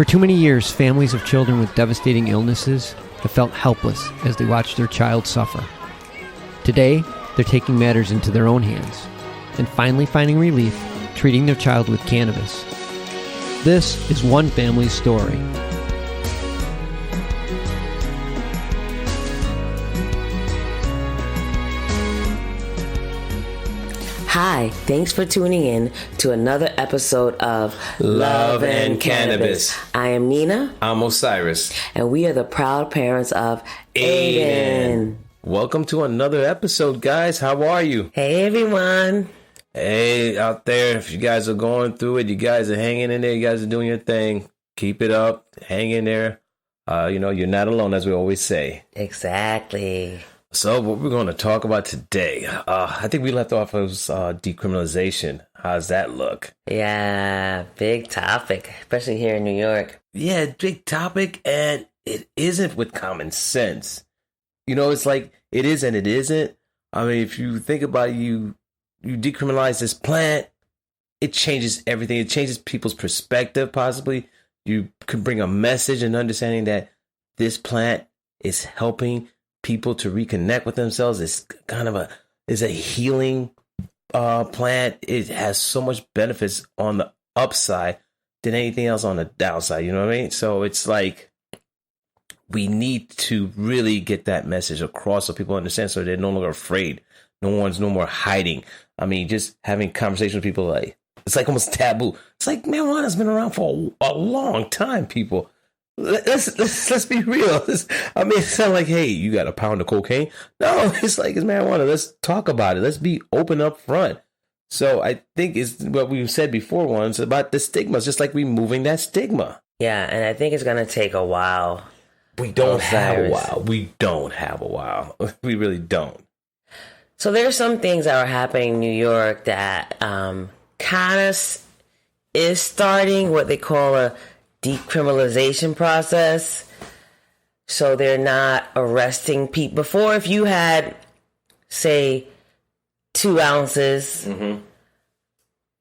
For too many years, families of children with devastating illnesses have felt helpless as they watch their child suffer. Today, they're taking matters into their own hands and finally finding relief treating their child with cannabis. This is one family's story. Hi, thanks for tuning in to another episode of Love and Cannabis. I am Nina. I'm Osiris. And we are the proud parents of Aiden. Welcome to another episode, guys. How are you? Hey, everyone. Hey, out there, if you guys are going through it, you guys are hanging in there, you guys are doing your thing. Keep it up. Hang in there. You're not alone, as we always say. Exactly. So what we're going to talk about today, I think we left off as decriminalization. How's that look? Yeah, big topic, especially here in New York. Yeah, big topic, and it isn't with common sense. You know, it's like it is and it isn't. I mean, if you think about it, you decriminalize this plant, it changes everything. It changes people's perspective, possibly. You could bring a message and understanding that this plant is helping people to reconnect with themselves. It's kind of a healing plant. It has so much benefits on the upside than anything else on the downside. You know what I mean? So it's like we need to really get that message across so people understand, so they're no longer afraid. No one's no more hiding. I mean, just having conversations with people, like it's like almost taboo. It's like marijuana's been around for a long time, people. Let's be real. It's not like, hey, you got a pound of cocaine. No, it's like it's marijuana. Let's talk about it. Let's be open up front. So I think it's what we've said before once about the stigma. It's just like removing that stigma. Yeah, and I think it's going to take a while. We don't have a while. We don't have a while. We really don't. So there are some things that are happening in New York that kind of is starting what they call a decriminalization process. So they're not arresting people. Before, if you had, say, 2 ounces,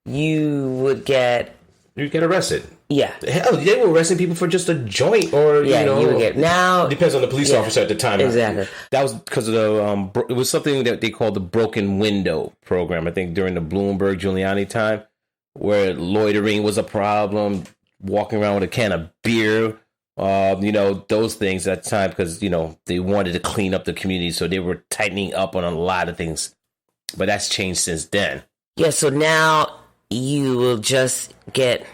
you would get arrested. Yeah. Hell, they were arresting people for just a joint, or you would get now. Depends on the police officer at the time. Exactly. That was because of the it was something that they called the broken window program. I think during the Bloomberg Giuliani time, where loitering was a problem, walking around with a can of beer, those things at the time, because they wanted to clean up the community, so they were tightening up on a lot of things. But that's changed since then. Yeah. So now you will just get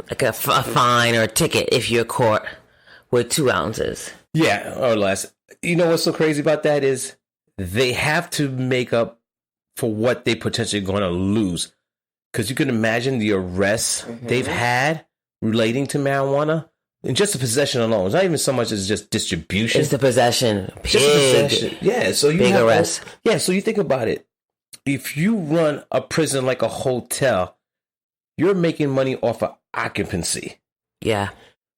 like a fine or a ticket if you're caught with 2 ounces. Yeah, or less. You know what's so crazy about that is they have to make up for what they potentially going to lose. Because you can imagine the arrests they've had relating to marijuana. And just the possession alone. It's not even so much as just distribution. It's the possession. Just the possession. Yeah, so you big arrest. Yeah, so you think about it. If you run a prison like a hotel, you're making money off of occupancy. Yeah.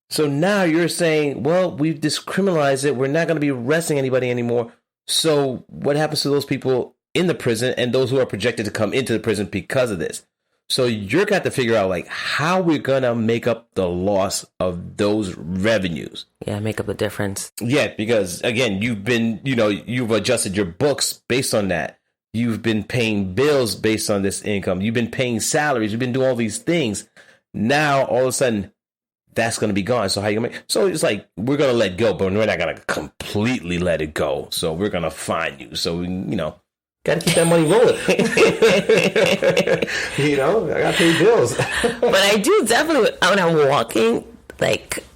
So now you're saying, well, we've decriminalized it. We're not going to be arresting anybody anymore. So what happens to those people in the prison and those who are projected to come into the prison because of this? So you're got to figure out like how we're going to make up the loss of those revenues. Yeah, make up the difference. Yeah, because again, you've adjusted your books based on that. You've been paying bills based on this income. You've been paying salaries. You've been doing all these things. Now, all of a sudden, that's going to be gone. So how you going to make? So it's like, we're going to let go, but we're not going to completely let it go. So we're going to fine you. So, got to keep that money rolling. I got to pay bills. But I do definitely, when I'm walking,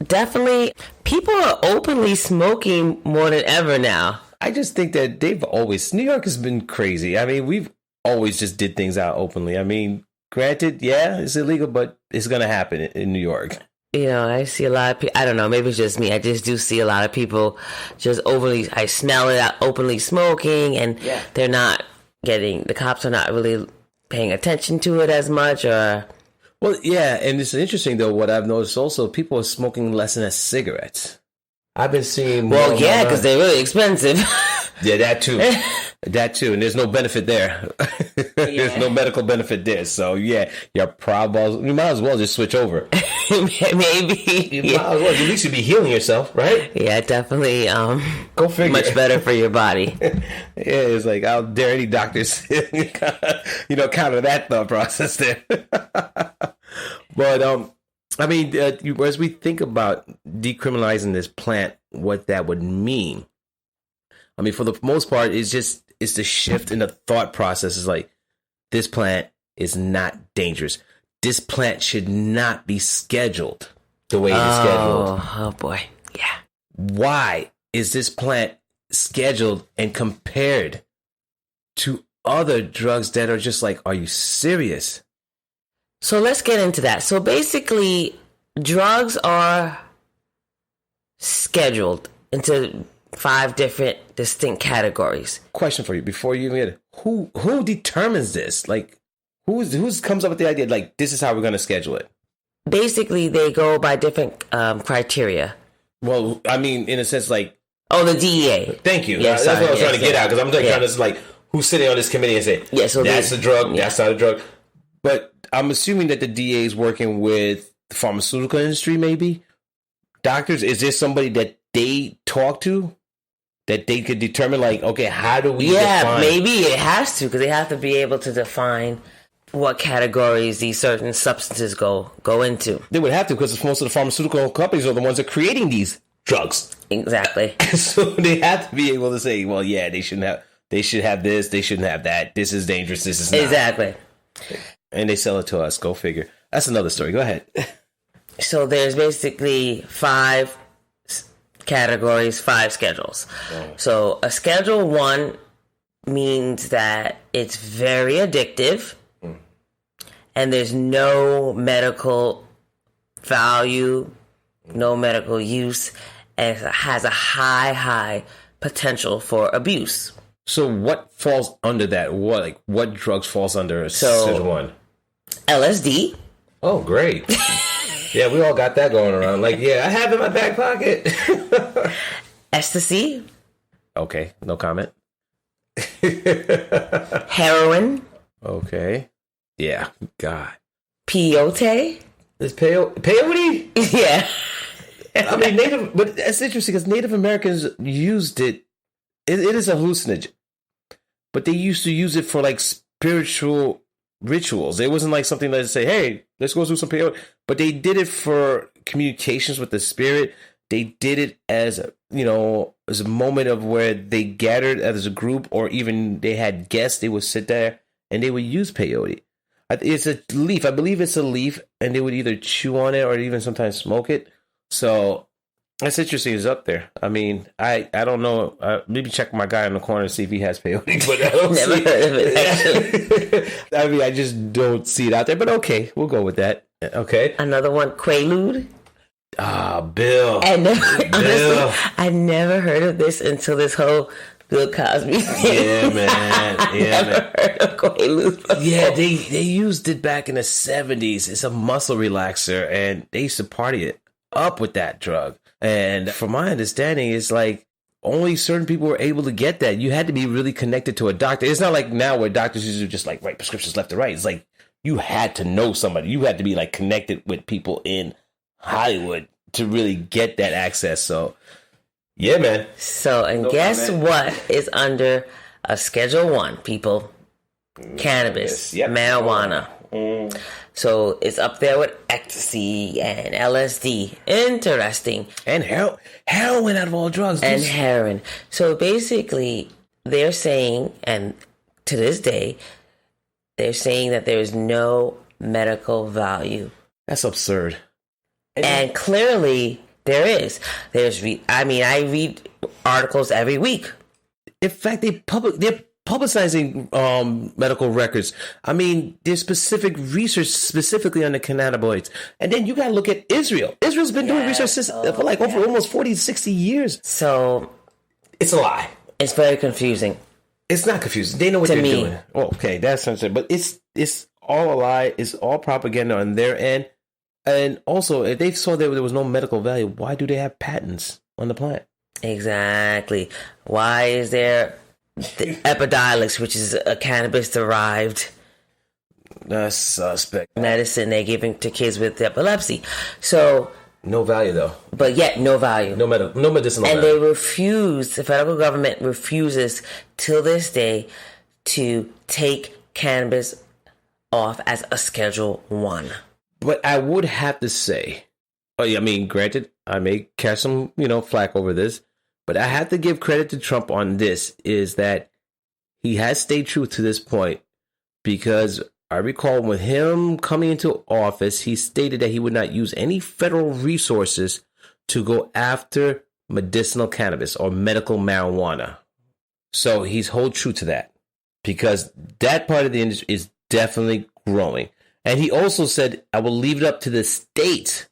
definitely, people are openly smoking more than ever now. I just think that New York has been crazy. I mean, we've always just did things out openly. I mean, granted, yeah, it's illegal, but it's going to happen in New York. I see a lot of people, I don't know, maybe it's just me. I just do see a lot of people just I smell it out, openly smoking, and they're not the cops are not really paying attention to it as much, or. Well, yeah, and it's interesting, though, what I've noticed also, people are smoking less than cigarettes. I've been seeing more. Well, yeah, because they're really expensive. Yeah, that too. That too. And there's no benefit there. There's no medical benefit there. So, yeah, your problems, you might as well just switch over. Maybe. You might as well. At least you'd be healing yourself, right? Yeah, definitely. Go figure. Much better for your body. Yeah, it's like, how dare any doctors, counter that thought process there. But, I mean, as we think about decriminalizing this plant, what that would mean, I mean, for the most part, it's the shift in the thought process. Is like, this plant is not dangerous. This plant should not be scheduled the way it is scheduled. Oh, boy. Yeah. Why is this plant scheduled and compared to other drugs that are just like, are you serious? So let's get into that. So basically, drugs are scheduled into 5 different distinct categories. Question for you before you even get it. Who determines this? Like, who comes up with the idea, like, this is how we're going to schedule it? Basically, they go by different criteria. Well, I mean, in a sense, like... Oh, the DEA. Thank you. That's what I was trying to get at, because I'm trying to, like, who's sitting on this committee and say, that's a drug, that's not a drug. But I'm assuming that the DEA is working with the pharmaceutical industry, maybe? Doctors? Is there somebody that they talk to that they could determine, like, okay, how do we define? Maybe it has to, because they have to be able to define what categories these certain substances go into. They would have to, because most of the pharmaceutical companies are the ones that are creating these drugs. Exactly. So they have to be able to say, well, yeah, they should have this, they shouldn't have that. This is dangerous, this is not. Exactly. And they sell it to us. Go figure. That's another story. Go ahead. So there's basically 5 categories, 5 schedules. Oh. So a Schedule 1 means that it's very addictive and there's no medical value, no medical use, and it has a high potential for abuse. So what falls under that? What drugs falls under Schedule 1? LSD. Oh, great. Yeah, we all got that going around. Like, yeah, I have it in my back pocket. Ecstasy. Okay, no comment. Heroin. Okay. Yeah, God. Peyote. Is peyote? Yeah. I mean, but that's interesting because Native Americans used it. It is a hallucinogen, but they used to use it for like spiritual rituals. It wasn't like something that say, "Hey, let's go do some peyote." But they did it for communications with the spirit. They did it as as a moment of where they gathered as a group, or even they had guests. They would sit there and they would use peyote. It's a leaf. I believe it's a leaf, and they would either chew on it or even sometimes smoke it. So that's interesting. It's up there. I mean, I don't know. Maybe check my guy in the corner and see if he has peyote. But I don't Never heard of it, actually. I mean, I just don't see it out there. But okay, we'll go with that. Okay. Another one, Quaalude. Ah, Bill. Honestly, I never heard of this until this whole Bill Cosby thing. Yeah, man. Yeah, never heard of Quaalude before. Yeah, they used it back in the 70s. It's a muscle relaxer, and they used to party it up with that drug. And from my understanding, it's like only certain people were able to get that. You had to be really connected to a doctor. It's not like now where doctors usually just like write prescriptions left to right. It's like you had to know somebody. You had to be like connected with people in Hollywood to really get that access. So, yeah, man. So, and guess what is under a Schedule 1, people? Cannabis, Yep. marijuana. So it's up there with ecstasy and LSD. Interesting. And heroin out of all drugs. And heroin. So basically, they're saying, and to this day, they're saying that there is no medical value. That's absurd. And clearly, there is. I read articles every week. In fact, they're publicizing medical records. I mean, there's specific research specifically on the cannabinoids. And then you got to look at Israel. Israel's been doing research for like over almost 40, 60 years. So it's a lie. It's very confusing. It's not confusing. They know what they're doing. Oh, okay, that's something. But it's all a lie. It's all propaganda on their end. And also, if they saw there was no medical value, why do they have patents on the plant? Exactly. Why is there the Epidiolex, which is a cannabis-derived suspect medicine they're giving to kids with epilepsy? So no value though. But yet no value. No medicinal and value. They refuse, the federal government refuses till this day to take cannabis off as a Schedule 1. But I would have to say, I mean, granted, I may catch some, flack over this, but I have to give credit to Trump on this, is that he has stayed true to this point, because I recall with him coming into office, he stated that he would not use any federal resources to go after medicinal cannabis or medical marijuana. So he's hold true to that, because that part of the industry is definitely growing. And he also said, I will leave it up to the states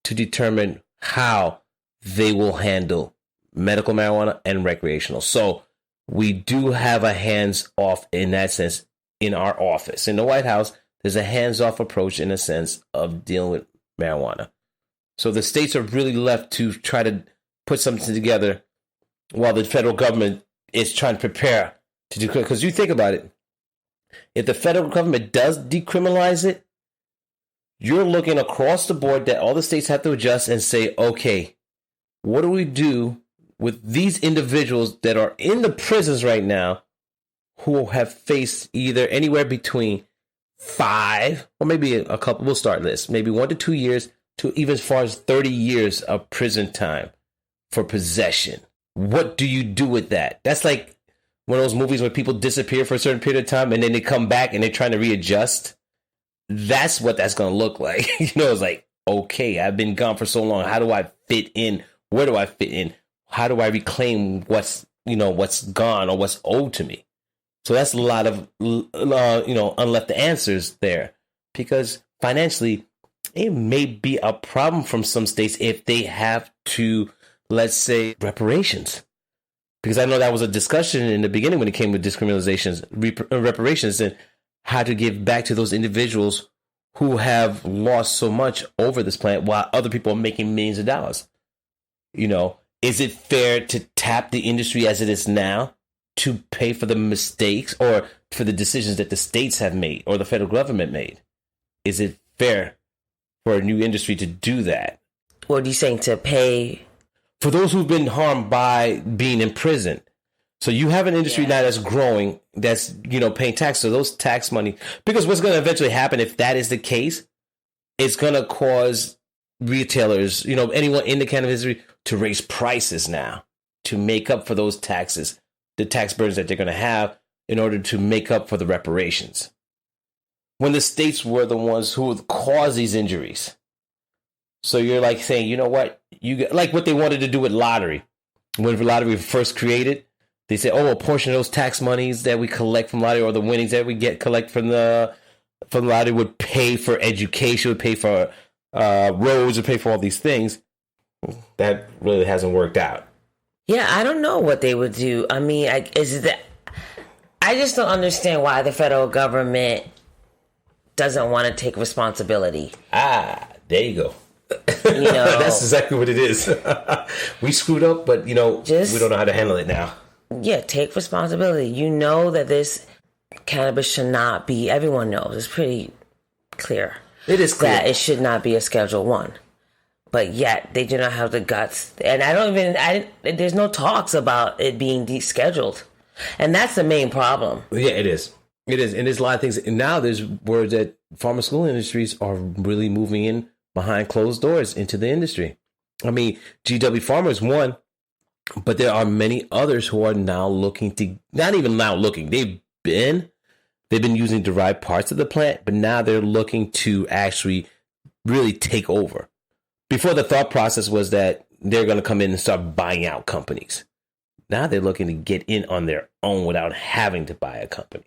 to determine how they will handle medical marijuana and recreational. So we do have a hands off in that sense in our office. In the White House, there's a hands off approach in a sense of dealing with marijuana. So the states are really left to try to put something together while the federal government is trying to prepare to do. Because you think about it, if the federal government does decriminalize it, you're looking across the board that all the states have to adjust and say, okay, what do we do with these individuals that are in the prisons right now who have faced either anywhere between 5 or maybe a couple, we'll start this, maybe 1 to 2 years to even as far as 30 years of prison time for possession. What do you do with that? That's like one of those movies where people disappear for a certain period of time and then they come back and they're trying to readjust. That's what that's going to look like. It's like, okay, I've been gone for so long. How do I fit in? Where do I fit in? How do I reclaim what's gone or what's owed to me? So that's a lot of, unleft answers there, because financially it may be a problem from some states if they have to, let's say, reparations. Because I know that was a discussion in the beginning when it came with decriminalizations, reparations, and how to give back to those individuals who have lost so much over this plant while other people are making millions of dollars. Is it fair to tap the industry as it is now to pay for the mistakes or for the decisions that the states have made or the federal government made? Is it fair for a new industry to do that? What are you saying, to pay? For those who've been harmed by being in prison. So you have an industry now that's growing, that's, paying tax. So those tax money, because what's going to eventually happen if that is the case, it's going to cause retailers, anyone in the cannabis industry to raise prices now to make up for those taxes, the tax burdens that they're going to have in order to make up for the reparations. When the states were the ones who would cause these injuries. So you're like saying, you know what? Like what they wanted to do with lottery. When the lottery was first created, they said, a portion of those tax monies that we collect from lottery or the winnings that we collect from the lottery would pay for education, would pay for roads, would pay for all these things. That really hasn't worked out. Yeah, I don't know what they would do. I mean, I just don't understand why the federal government doesn't want to take responsibility. There you go. That's exactly what it is. We screwed up, but we don't know how to handle it now. Yeah, take responsibility. You know that this cannabis should not be, everyone knows, it's pretty clear. It is clear that it should not be a Schedule 1. But yet they do not have the guts. And there's no talks about it being descheduled. And that's the main problem. Yeah, it is. It is. And there's a lot of things. And now there's words that pharmaceutical industries are really moving in behind closed doors into the industry. I mean, GW Pharma is one, but there are many others who are now looking to, not even now looking, they've been using derived parts of the plant, but now they're looking to actually really take over. Before, the thought process was that they're going to come in and start buying out companies. Now they're looking to get in on their own without having to buy a company.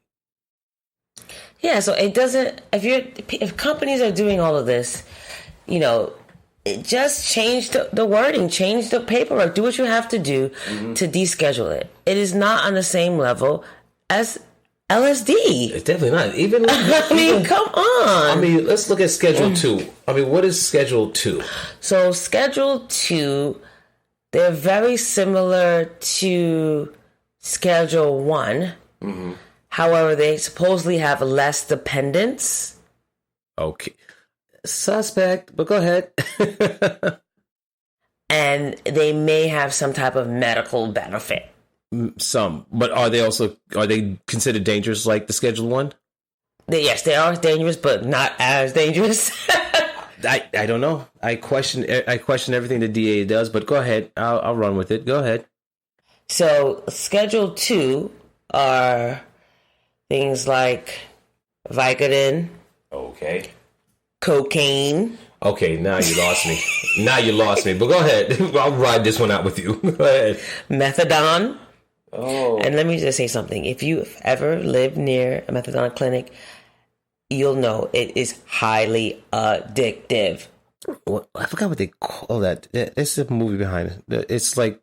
Yeah, so it doesn't, if companies are doing all of this, just change the wording, change the paperwork, do what you have to do to deschedule it. It is not on the same level as LSD. It's definitely not. Even come on. Let's look at Schedule 2. What is Schedule 2? So Schedule 2 They're very similar to Schedule 1. Mm-hmm. However, they supposedly have less dependence. Okay. Suspect, but go ahead. And they may have some type of medical benefit. Some. But are they considered dangerous like the Schedule 1? Yes, they are dangerous, but not as dangerous. I don't know. I question everything the DA does, but go ahead. I'll run with it. Go ahead. So Schedule 2 are things like Vicodin. Okay. Cocaine. Okay, now you lost me. But go ahead. I'll ride this one out with you. Go ahead. Methadone. Oh. And let me just say something. If you've ever lived near a methadone clinic, you'll know it is highly addictive. Well, I forgot what they call that. It's a movie behind it. It's like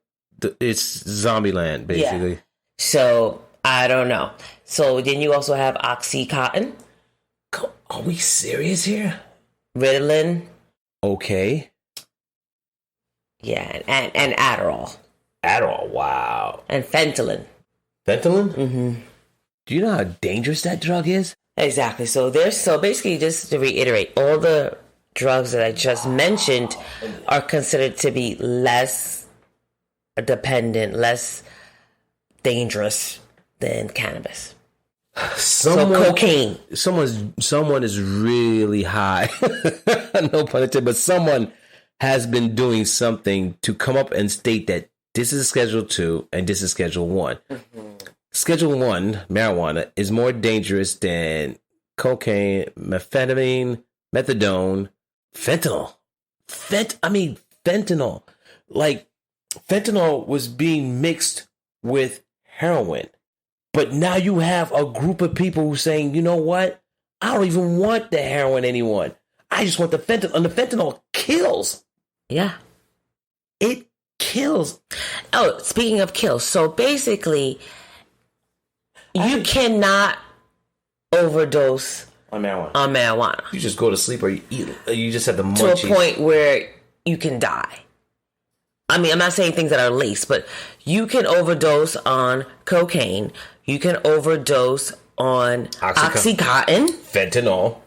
it's Zombieland, basically. Yeah. So I don't know. So then you also have Oxycontin. Are we serious here? Ritalin. Okay. Yeah, and Adderall. Adderall, wow. And fentanyl. Fentanyl? Mm-hmm. Do you know how dangerous that drug is? Exactly. So basically, just to reiterate, all the drugs that I just mentioned are considered to be less dependent, less dangerous than cannabis. So cocaine. Someone is really high. No pun intended, but someone has been doing something to come up and state that this is Schedule 2 and this is Schedule 1. Mm-hmm. Schedule 1, marijuana, is more dangerous than cocaine, methamphetamine, methadone, fentanyl. Fentanyl. Like, fentanyl was being mixed with heroin. But now you have a group of people who are saying, you know what? I don't even want the heroin anymore. I just want the fentanyl. And the fentanyl kills. Yeah. It kills. Oh, speaking of kills. So basically, you cannot overdose on marijuana. You just go to sleep or you eat. You just have the munchies. To a point where you can die. I mean, I'm not saying things that are laced, but you can overdose on cocaine. You can overdose on Oxycontin. Fentanyl.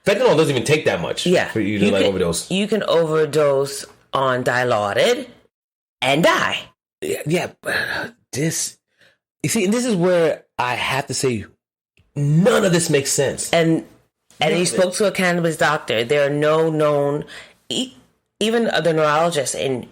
Fentanyl doesn't even take that much for you to overdose. You can overdose on Dilaudid and die. Yeah. This is where I have to say none of this makes sense. And he spoke to a cannabis doctor. There are no known, even the neurologist in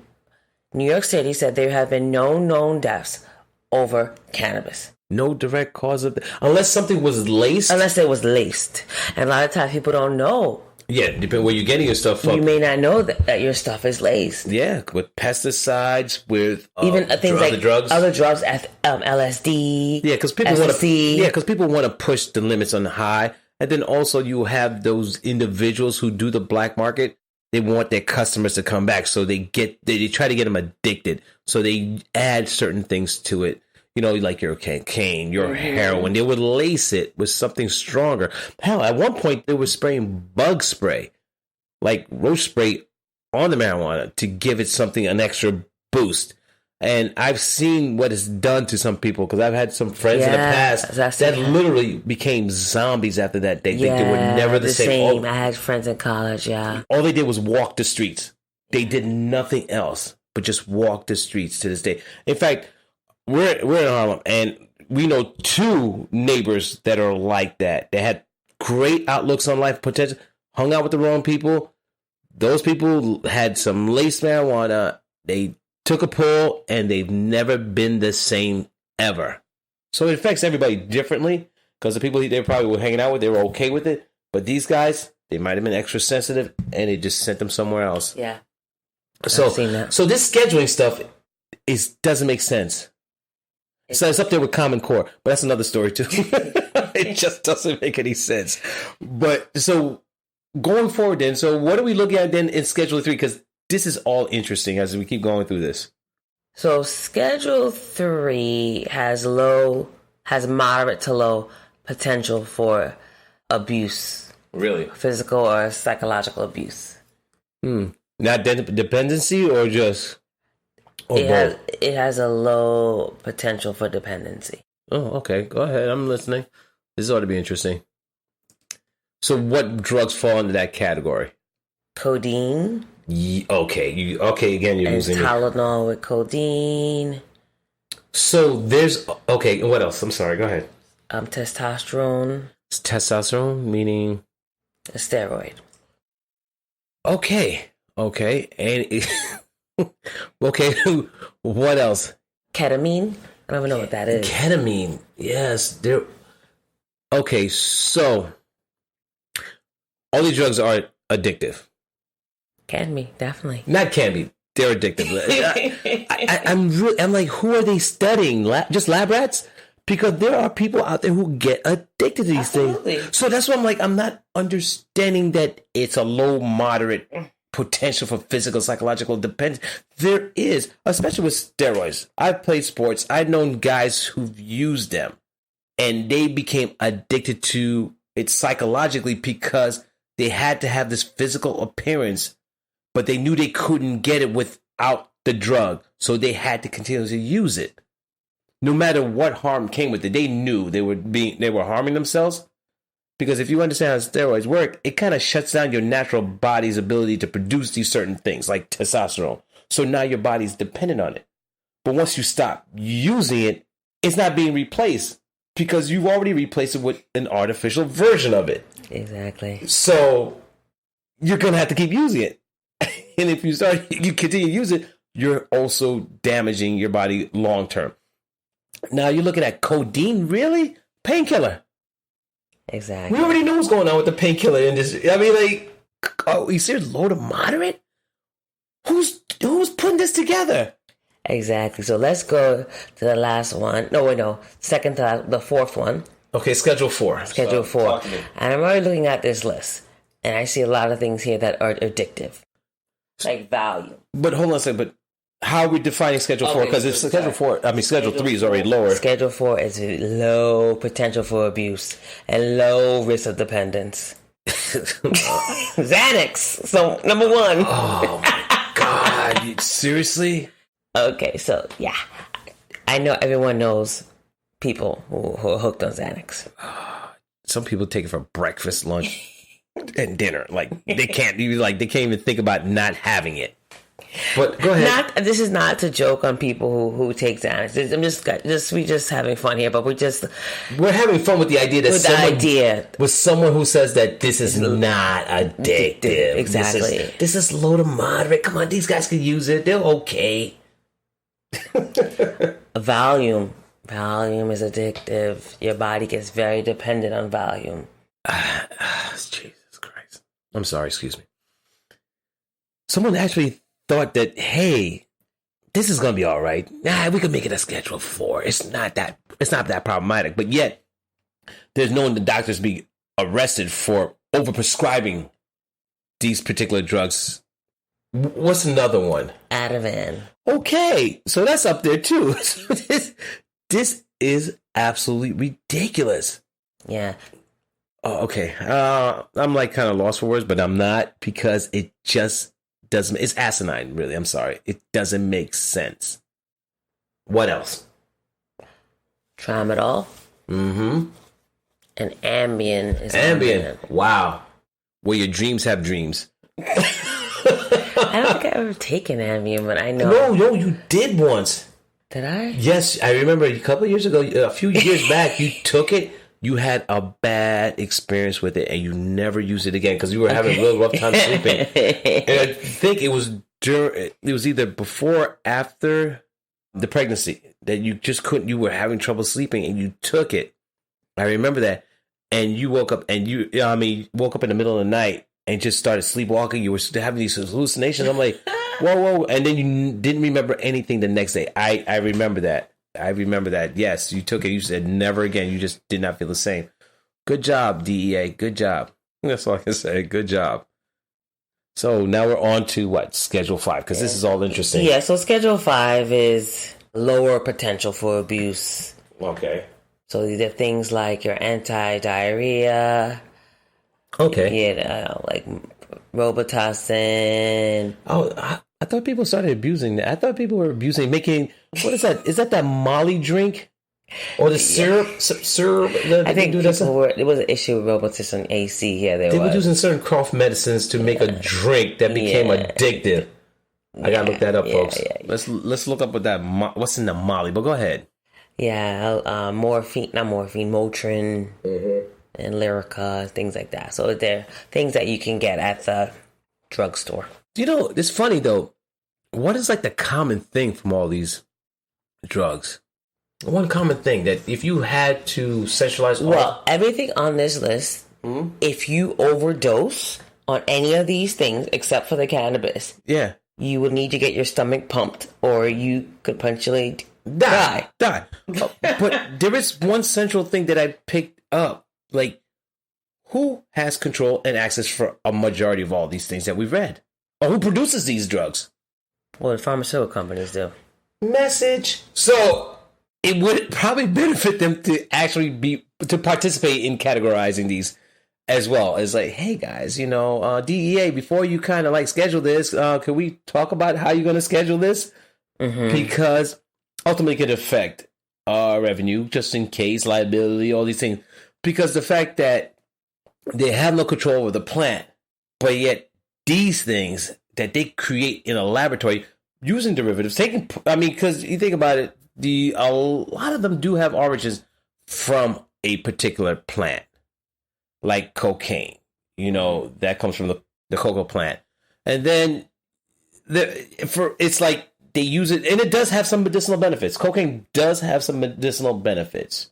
New York City said there have been no known deaths over cannabis. No direct cause of unless something was laced. Unless it was laced. And a lot of times people don't know. Yeah, depending where you're getting your stuff from. You may not know that your stuff is laced. Yeah, with pesticides, with even things like other drugs, LSD. Yeah, because people want to push the limits on the high, and then also you have those individuals who do the black market. They want their customers to come back, so they try to get them addicted. So they add certain things to it. You know, like your cocaine, your heroin. They would lace it with something stronger. Hell, at one point they were spraying bug spray, like roach spray, on the marijuana to give it an extra boost. And I've seen what it's done to some people because I've had some friends in the past that literally became zombies after that. They were never the same. I had friends in college, All they did was walk the streets. They did nothing else but just walk the streets to this day. In fact, we're in Harlem, and we know 2 neighbors that are like that. They had great outlooks on life potential, hung out with the wrong people. Those people had some laced marijuana. They took a pull, and they've never been the same ever. So it affects everybody differently, because the people they probably were hanging out with, they were okay with it. But these guys, they might have been extra sensitive, and it just sent them somewhere else. Yeah. So this scheduling stuff doesn't make sense. So it's up there with Common Core, but that's another story too. It just doesn't make any sense. But so going forward then, so what are we looking at then in Schedule 3? Because this is all interesting as we keep going through this. So Schedule 3 has moderate to low potential for abuse. Really? Physical or psychological abuse. Not dependency or just... It has a low potential for dependency. Oh, okay. Go ahead. I'm listening. This ought to be interesting. So what drugs fall into that category? Codeine. Okay. Again, you're losing me. Tylenol with codeine. So there's... Okay, what else? I'm sorry. Go ahead. Testosterone. Testosterone, meaning... A steroid. Okay. And... Okay, what else? Ketamine. I don't even know what that is. Ketamine. Yes. Okay, so... All these drugs are addictive. Can be, definitely. Not can be. They're addictive. I'm like, who are they studying? Just lab rats? Because there are people out there who get addicted to these things. So that's why I'm like, I'm not understanding that it's a low, moderate potential for physical, psychological dependence. There is, especially with steroids. I've played sports. I've known guys who've used them, and they became addicted to it psychologically because they had to have this physical appearance, but they knew they couldn't get it without the drug, so they had to continue to use it. No matter what harm came with it, they knew they were harming themselves. Because if you understand how steroids work, it kind of shuts down your natural body's ability to produce these certain things, like testosterone. So now your body's dependent on it. But once you stop using it, it's not being replaced because you've already replaced it with an artificial version of it. Exactly. So you're going to have to keep using it. And if you continue to use it, you're also damaging your body long term. Now you're looking at codeine, really? Painkiller. Exactly. We already know what's going on with the painkiller industry. I mean, like, you said low to moderate? Who's putting this together? Exactly. So let's go to the last one. No. Second to the fourth one. Okay, Schedule 4. Schedule 4. And I'm already looking at this list, and I see a lot of things here that are addictive, like Valium. But hold on a second. But how are we defining Schedule 4? Because if Schedule 3 is already lower. Schedule 4 is low potential for abuse and low risk of dependence. Xanax. So, number 1. Oh, my God. Seriously? Okay, so, yeah. I know everyone knows people who are hooked on Xanax. Some people take it for breakfast, lunch, and dinner. Like, they can't even think about not having it. But go ahead. This is not to joke on people who take Xanax. We're just having fun here, but we're having fun with the idea that with someone who says that this is not addictive. Exactly. This is low to moderate. Come on, these guys can use it. They're okay. Valium is addictive. Your body gets very dependent on Valium. Jesus Christ. I'm sorry. Excuse me. Someone actually thought that, hey, this is gonna be all right. We could make it a Schedule 4. It's not that problematic. But yet, there's known the doctors be arrested for overprescribing these particular drugs. What's another one? Ativan. Okay, so that's up there too. So this is absolutely ridiculous. Yeah. Oh, okay. I'm like kind of lost for words, but I'm not, because it just doesn't. It's asinine, really. I'm sorry. It doesn't make sense. What else? Tramadol. Mm-hmm. And Ambien is Ambien. Wow. Where your dreams have dreams. I don't think I've ever taken Ambien, but I know. No, you did once. Did I? Yes, I remember a couple of years ago, a few years back, you took it. You had a bad experience with it, and you never used it again because you were having a real rough time sleeping. And I think it was either before or after the pregnancy that you just couldn't. You were having trouble sleeping, and you took it. I remember that. And you woke up, and woke up in the middle of the night and just started sleepwalking. You were having these hallucinations. I'm like, whoa. And then you didn't remember anything the next day. I remember that. Yes, you took it. You said never again. You just did not feel the same. Good job, DEA. Good job. That's all I can say. Good job. So now we're on to what? Schedule 5, because this is all interesting. Yeah, so Schedule 5 is lower potential for abuse. Okay. So these are things like your anti-diarrhea. Okay. Yeah, like Robitussin. Oh, I thought people started abusing that. I thought people were making, what is that? Is that Molly drink? Or the syrup? I think there was an issue with robotics on AC. Yeah, they were using certain cough medicines to make a drink that became addictive. I gotta look that up, folks. Let's look up what's in the Molly. But go ahead. Yeah, Motrin, and Lyrica, things like that. So they're things that you can get at the drugstore. You know, it's funny though. What is like the common thing from all these drugs? One common thing that if you had to centralize everything on this list, if you overdose on any of these things except for the cannabis, you would need to get your stomach pumped or you could potentially die. But there is one central thing that I picked up. Like, who has control and access for a majority of all these things that we've read? Or who produces these drugs? Well, the pharmaceutical companies do. Message. So it would probably benefit them to actually participate in categorizing these as well. As like, hey guys, DEA, before you kind of like schedule this, can we talk about how you're going to schedule this? Because ultimately it could affect our revenue, just in case, liability, all these things. Because the fact that they have no control over the plant, but yet these things that they create in a laboratory using derivatives, because you think about it, a lot of them do have origins from a particular plant, like cocaine. That comes from the cocoa plant, and then it's like they use it, and it does have some medicinal benefits. Cocaine does have some medicinal benefits,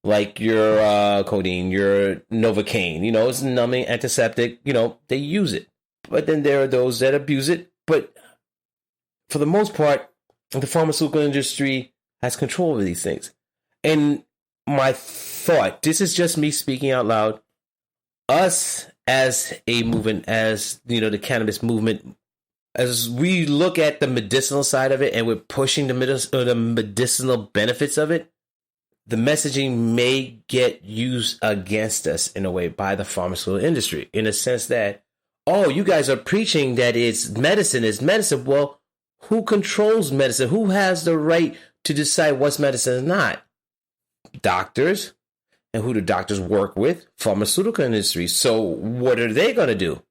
like your codeine, your Novocaine. It's numbing, antiseptic. They use it, but then there are those that abuse it. But for the most part, the pharmaceutical industry has control over these things. And my thought, this is just me speaking out loud, us as a movement, as the cannabis movement, as we look at the medicinal side of it and we're pushing the medicinal benefits of it, the messaging may get used against us in a way by the pharmaceutical industry, in a sense that, oh, you guys are preaching that it's medicine is medicine. Well, who controls medicine? Who has the right to decide what's medicine and not? Doctors. And who do doctors work with? Pharmaceutical industry. So what are they going to do?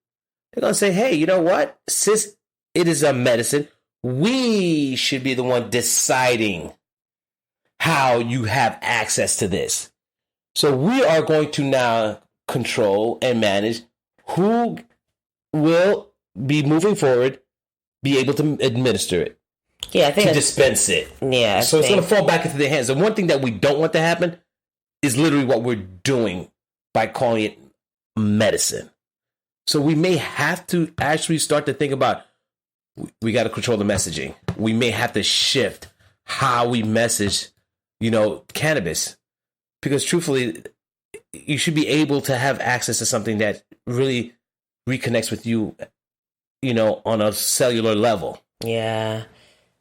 They're going to say, hey, you know what? Since it is a medicine, we should be the one deciding how you have access to this. So we are going to now control and manage who will be moving forward, be able to administer it. Yeah, I think to dispense it. Yeah. So it's going to fall back into their hands. The one thing that we don't want to happen is literally what we're doing by calling it medicine. So we may have to actually start to think about, we got to control the messaging. We may have to shift how we message, cannabis. Because truthfully, you should be able to have access to something that really reconnects with you, on a cellular level. Yeah,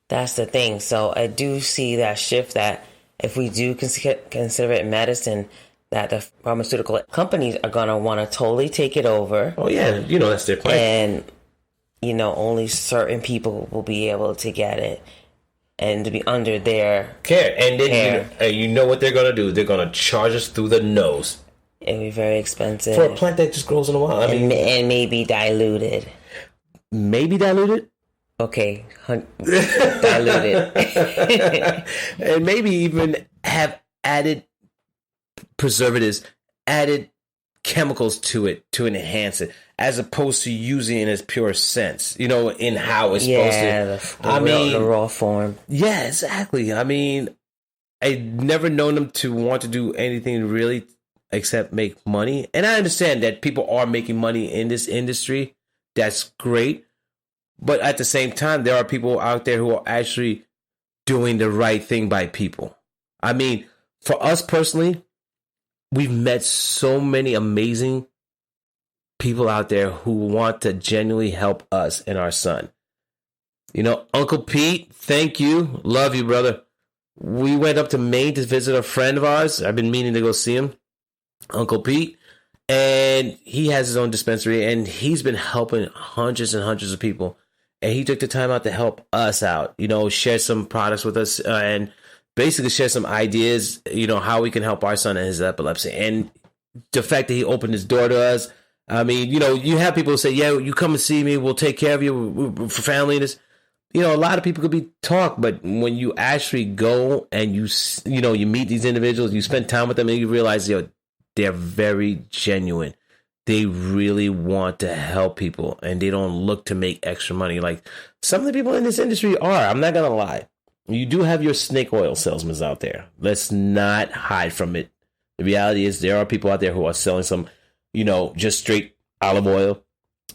that's the thing. So I do see that shift, that if we do consider it medicine, that the pharmaceutical companies are going to want to totally take it over. Oh, yeah. That's their plan. And, only certain people will be able to get it and to be under their care. And then, you know what they're going to do? They're going to charge us through the nose. It'll be very expensive. For a plant that just grows in a while. And maybe diluted. Maybe diluted? Okay, diluted. And maybe even have added preservatives, added chemicals to it to enhance it, as opposed to using it in its pure sense, in how it's supposed to. The raw form. Yeah, exactly. I've never known them to want to do anything really except make money. And I understand that people are making money in this industry. That's great. But at the same time, there are people out there who are actually doing the right thing by people. For us personally, we've met so many amazing people out there who want to genuinely help us and our son. Uncle Pete, thank you. Love you, brother. We went up to Maine to visit a friend of ours. I've been meaning to go see him, Uncle Pete. And he has his own dispensary, and he's been helping hundreds and hundreds of people. and he took the time out to help us out, share some products with us, and basically share some ideas, how we can help our son and his epilepsy. And the fact that he opened his door to us, I mean, you have people who say, yeah, you come and see me, we'll take care of you for family and this. A lot of people could be talk, but when you actually go and you meet these individuals, you spend time with them, and you realize, they're very genuine. They really want to help people, and they don't look to make extra money. Like some of the people in this industry are. I'm not going to lie. You do have your snake oil salesmen out there. Let's not hide from it. The reality is there are people out there who are selling some, just straight olive oil,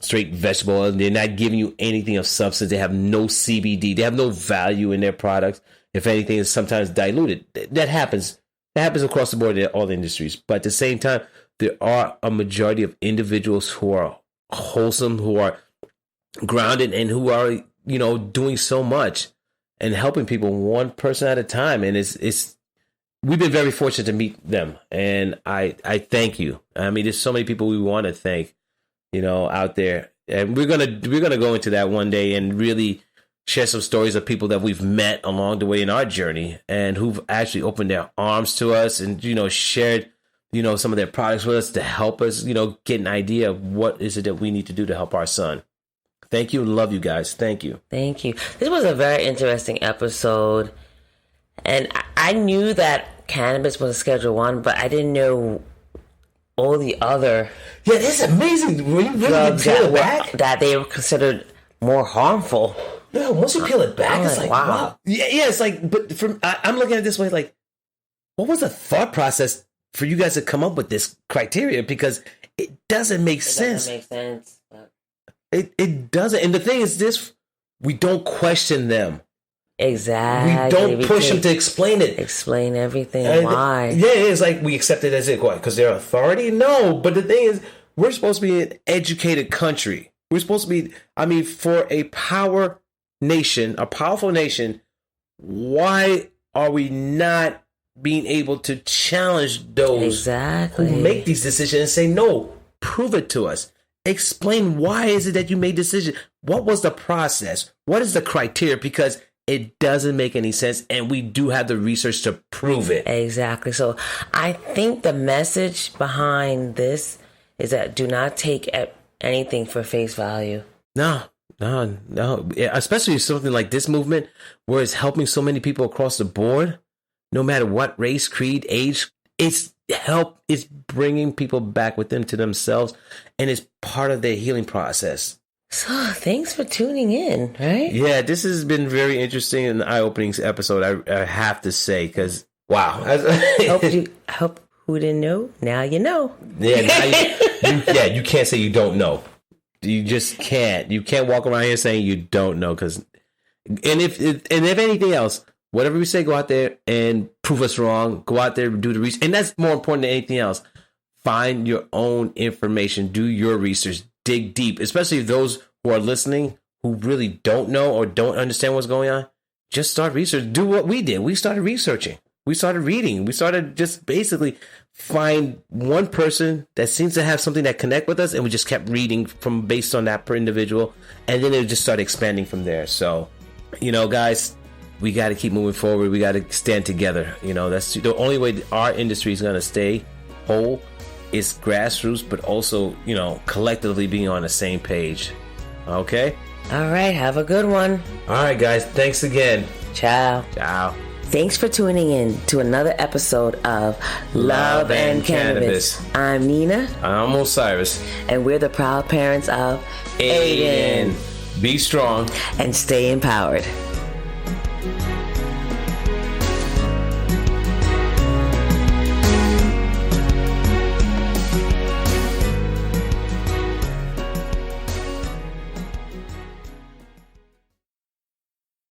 straight vegetable oil. They're not giving you anything of substance. They have no CBD. They have no value in their products. If anything, it's sometimes diluted. That happens. That happens across the board in all the industries. But at the same time, there are a majority of individuals who are wholesome, who are grounded, and who are, doing so much and helping people one person at a time. And we've been very fortunate to meet them. And I thank you. I mean, there's so many people we want to thank, out there. And we're going to go into that one day and really share some stories of people that we've met along the way in our journey and who've actually opened their arms to us and, shared, some of their products with us to help us, get an idea of what is it that we need to do to help our son. Thank you. Love you guys. Thank you. Thank you. This was a very interesting episode. And I knew that cannabis was a Schedule 1, but I didn't know all the other it's amazing when you really peel it back that they were considered more harmful. No, once you peel it back, it's like, wow. Yeah, it's like, but I'm looking at it this way, like, what was the thought process for you guys to come up with this criteria? Because it doesn't make sense. It doesn't make sense. It doesn't. And the thing is this, we don't question them. Exactly. We don't push them to explain it. Explain everything. And why? It's like we accept it as it. Why? Because they're authority? No. But the thing is, we're supposed to be an educated country. We're supposed to be, for a powerful nation, why are we not being able to challenge those who make these decisions and say, no, prove it to us. Explain why is it that you made decision? What was the process? What is the criteria? Because it doesn't make any sense, and we do have the research to prove it. Exactly. So I think the message behind this is that do not take anything for face value. No. Especially something like this movement where it's helping so many people across the board, no matter what race, creed, age. It's bringing people back within to themselves, and it's part of their healing process. So thanks for tuning in, right? Yeah, this has been very interesting and eye-opening episode, I have to say, because, wow. Hope who didn't know, now you know. Yeah, you can't say you don't know. You just can't. You can't walk around here saying you don't know, because, and if anything else, whatever we say, go out there and prove us wrong. Go out there and do the research. And that's more important than anything else. Find your own information. Do your research. Dig deep, especially those who are listening who really don't know or don't understand what's going on. Just start research. Do what we did. We started researching. We started reading. We started just basically find one person that seems to have something that connect with us, and we just kept reading from based on that per individual, and then it just started expanding from there. So, guys, we got to keep moving forward. We got to stand together. That's the only way our industry is going to stay whole. Is grassroots, but also, collectively being on the same page. Okay? All right. Have a good one. All right, guys. Thanks again. Ciao. Ciao. Thanks for tuning in to another episode of Love and Cannabis. I'm Nina. I'm Osiris. And we're the proud parents of Aiden. Be strong. And stay empowered.